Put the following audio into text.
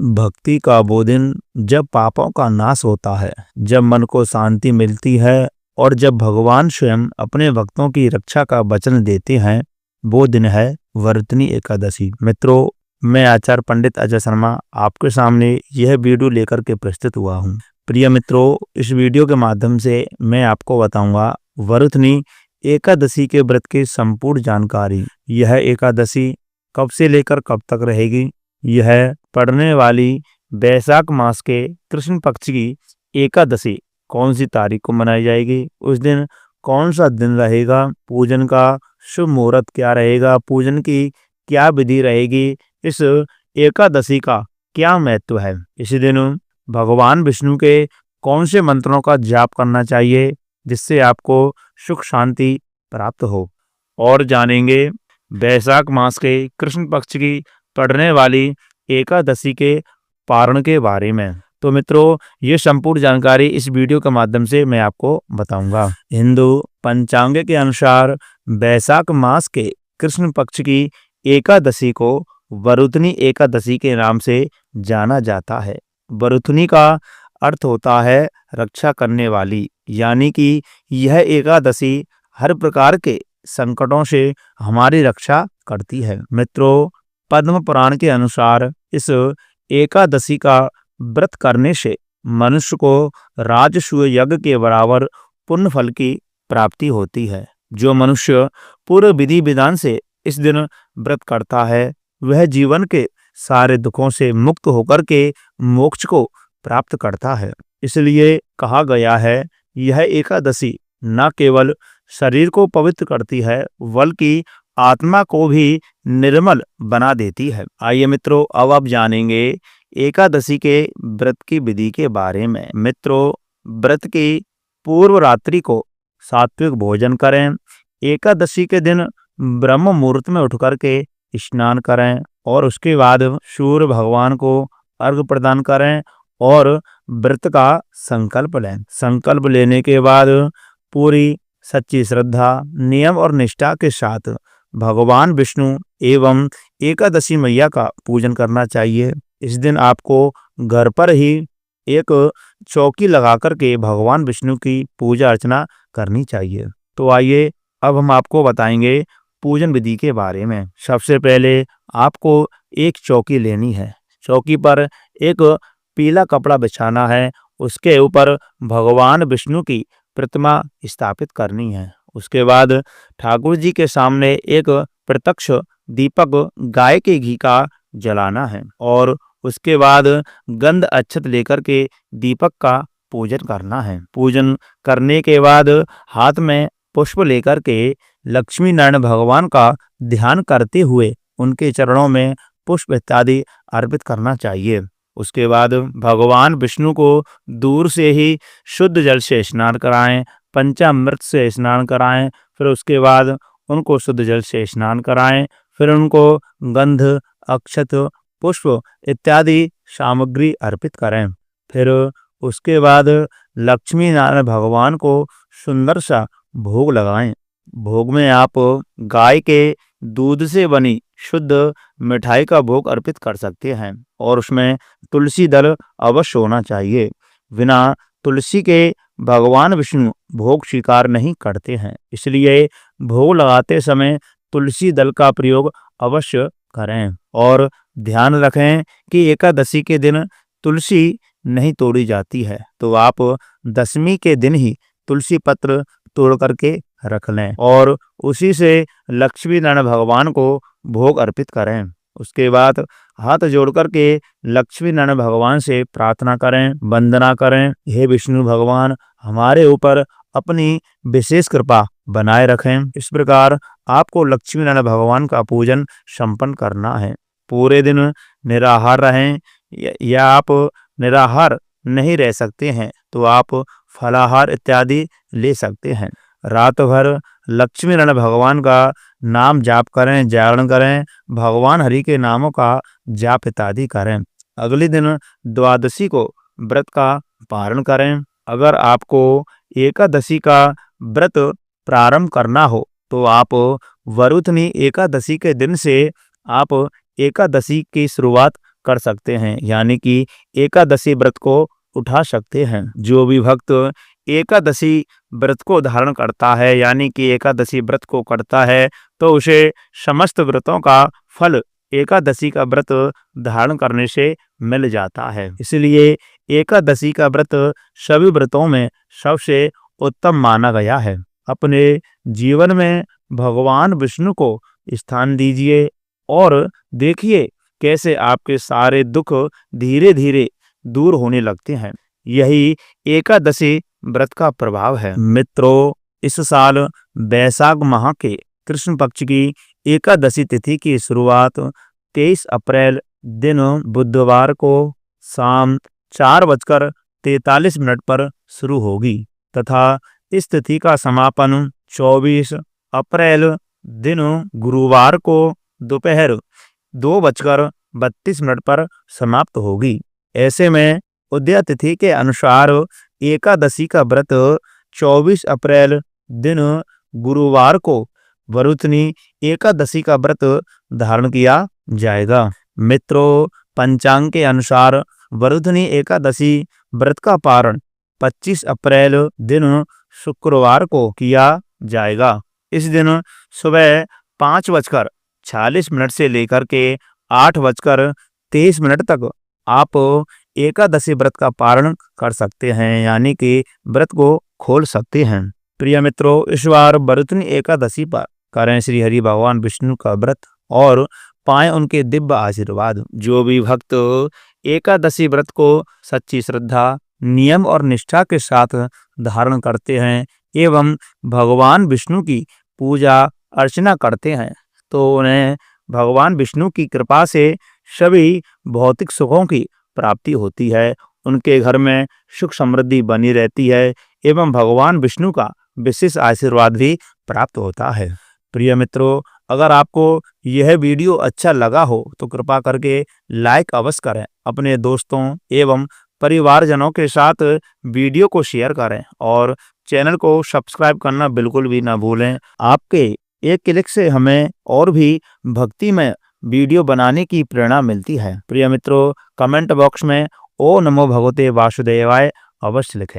भक्ति का वो दिन जब पापों का नाश होता है, जब मन को शांति मिलती है और जब भगवान स्वयं अपने भक्तों की रक्षा का वचन देते हैं, वो दिन है वर्तनी एकादशी। मित्रों, मैं आचार्य पंडित अजय शर्मा आपके सामने यह वीडियो लेकर के प्रस्तुत हुआ हूँ। प्रिय मित्रों, इस वीडियो के माध्यम से मैं आपको बताऊंगा वर्तनी एकादशी के व्रत की संपूर्ण जानकारी। यह एकादशी कब से लेकर कब तक रहेगी, यह पड़ने वाली वैशाख मास के कृष्ण पक्ष की एकादशी कौन सी तारीख को मनाई जाएगी, उस दिन कौन सा दिन रहेगा, पूजन का शुभ मुहूर्त क्या रहेगा, पूजन की क्या विधि रहेगी, इस एकादशी का क्या महत्व है, इसी दिन भगवान विष्णु के कौन से मंत्रों का जाप करना चाहिए जिससे आपको सुख शांति प्राप्त हो, और जानेंगे वैशाख मास के कृष्ण पक्ष की पड़ने वाली एकादशी के पारण के बारे में। तो मित्रों, ये संपूर्ण जानकारी इस वीडियो के माध्यम से मैं आपको बताऊंगा। हिंदू पंचांग के अनुसार वैशाख मास के कृष्ण पक्ष की एकादशी को वरुथनी एकादशी के नाम से जाना जाता है। वरुथनी का अर्थ होता है रक्षा करने वाली, यानी कि यह एकादशी हर प्रकार के संकटों से हमारी रक्षा करती है। मित्रों, पद्म पुराण के अनुसार इस एकादशी का व्रत करने से मनुष्य को राजसूय यज्ञ के बराबर पुण्य फल की प्राप्ति होती है। जो मनुष्य पूर्व विधि विधान से इस दिन व्रत करता है, वह जीवन के सारे दुखों से मुक्त होकर के मोक्ष को प्राप्त करता है। इसलिए कहा गया है, यह एकादशी न केवल शरीर को पवित्र करती है बल्कि आत्मा को भी निर्मल बना देती है। आइए मित्रों, अब आप जानेंगे एकादशी के व्रत की विधि के बारे में। मित्रों, व्रत की पूर्व रात्रि को सात्विक भोजन करें। एकादशी के दिन ब्रह्म मुहूर्त में उठकर के स्नान करें और उसके बाद सूर्य भगवान को अर्घ्य प्रदान करें और व्रत का संकल्प लें। संकल्प लेने के बाद पूरी सच्ची श्रद्धा, नियम और निष्ठा के साथ भगवान विष्णु एवं एकादशी मैया का पूजन करना चाहिए। इस दिन आपको घर पर ही एक चौकी लगाकर के भगवान विष्णु की पूजा अर्चना करनी चाहिए। तो आइए अब हम आपको बताएंगे पूजन विधि के बारे में। सबसे पहले आपको एक चौकी लेनी है। चौकी पर एक पीला कपड़ा बिछाना है, उसके ऊपर भगवान विष्णु की प्रतिमा स्थापित करनी है। उसके बाद ठाकुर जी के सामने एक प्रत्यक्ष दीपक गाय के घी का जलाना है और उसके बाद गंध अक्षत लेकर के दीपक का पूजन करना है। पूजन करने के बाद हाथ में पुष्प लेकर के लक्ष्मी नारायण भगवान का ध्यान करते हुए उनके चरणों में पुष्प इत्यादि अर्पित करना चाहिए। उसके बाद भगवान विष्णु को दूर से ही शुद्ध जल से स्नान कराएं, पंचामृत से स्नान कराएं, फिर उसके बाद उनको शुद्ध जल से स्नान कराएं, फिर उनको गंध अक्षत पुष्प इत्यादि सामग्री अर्पित करें। फिर उसके बाद लक्ष्मी नारायण भगवान को सुंदर सा भोग लगाएं। भोग में आप गाय के दूध से बनी शुद्ध मिठाई का भोग अर्पित कर सकते हैं और उसमें तुलसी दल अवश्य होना चाहिए। बिना तुलसी के भगवान विष्णु भोग स्वीकार नहीं करते हैं, इसलिए भोग लगाते समय तुलसी दल का प्रयोग अवश्य करें। और ध्यान रखें कि एकादशी के दिन तुलसी नहीं तोड़ी जाती है, तो आप दशमी के दिन ही तुलसी पत्र तोड़ करके रख लें और उसी से लक्ष्मी नारायण भगवान को भोग अर्पित करें। उसके बाद हाथ जोड़ करके लक्ष्मी नारायण भगवान से प्रार्थना करें, वंदना करें, हे विष्णु भगवान, हमारे ऊपर अपनी विशेष कृपा बनाए रखें। इस प्रकार आपको लक्ष्मी नारायण भगवान का पूजन संपन्न करना है। पूरे दिन निराहार रहें या आप निराहार नहीं रह सकते हैं तो आप फलाहार इत्यादि ले सकते हैं। रात भर लक्ष्मी नारायण भगवान का नाम जाप करें, जागरण करें, भगवान हरि के नामों का जाप इत्यादि करें। अगले दिन द्वादशी को व्रत का पारण करें। अगर आपको एकादशी का व्रत प्रारंभ करना हो तो आप वरुथनी एकादशी के दिन से आप एकादशी की शुरुआत कर सकते हैं, यानी कि एकादशी व्रत को उठा सकते हैं। जो भी भक्त एकादशी व्रत को धारण करता है, यानी कि एकादशी व्रत को करता है, तो उसे समस्त व्रतों का फल एकादशी का व्रत धारण करने से मिल जाता है। इसलिए एकादशी का व्रत सभी व्रतों में सबसे उत्तम माना गया है। अपने जीवन में भगवान विष्णु को स्थान दीजिए और देखिए कैसे आपके सारे दुख धीरे धीरे दूर होने लगते हैं। यही एकादशी व्रत का प्रभाव है। मित्रों, इस साल वैशाख माह के कृष्ण पक्ष की एकादशी तिथि की शुरुआत 23 अप्रैल दिन बुधवार को शाम 4:43 पर शुरू होगी तथा इस तिथि का समापन 24 अप्रैल दिन गुरुवार को दोपहर 2:32 पर समाप्त होगी। ऐसे में उदया तिथि के अनुसार एकादशी का व्रत 24 अप्रैल दिन गुरुवार को वरुथनी एकादशी का व्रत धारण किया जाएगा। मित्रों, पंचांग के अनुसार वरुथनी एकादशी व्रत का पारण 25 अप्रैल दिन शुक्रवार को किया जाएगा। इस दिन सुबह 5:46 से लेकर के 8:23 तक आप एकादशी व्रत का पारण कर सकते हैं, यानी कि व्रत को खोल सकते हैं। प्रिय मित्रों, इस बार वरुथनी एकादशी पर करें श्री हरि भगवान विष्णु का व्रत और पाएं उनके दिव्य आशीर्वाद। जो भी भक्त एकादशी व्रत को सच्ची श्रद्धा, नियम और निष्ठा के साथ धारण करते हैं एवं भगवान विष्णु की पूजा अर्चना करते हैं, तो उन्हें भगवान विष्णु की कृपा से सभी भौतिक सुखों की प्राप्ति होती है। उनके घर में सुख समृद्धि बनी रहती है एवं भगवान विष्णु का विशेष आशीर्वाद भी प्राप्त होता है। प्रिय मित्रों, अगर आपको यह वीडियो अच्छा लगा हो तो कृपा करके लाइक अवश्य करें। अपने दोस्तों एवं परिवारजनों के साथ वीडियो को शेयर करें और चैनल को सब्सक्राइब करना बिल्कुल भी ना भूलें। आपके एक क्लिक से हमें और भी भक्ति में वीडियो बनाने की प्रेरणा मिलती है। प्रिय मित्रों, कमेंट बॉक्स में ओ नमो भगवते वासुदेवाय अवश्य लिखें।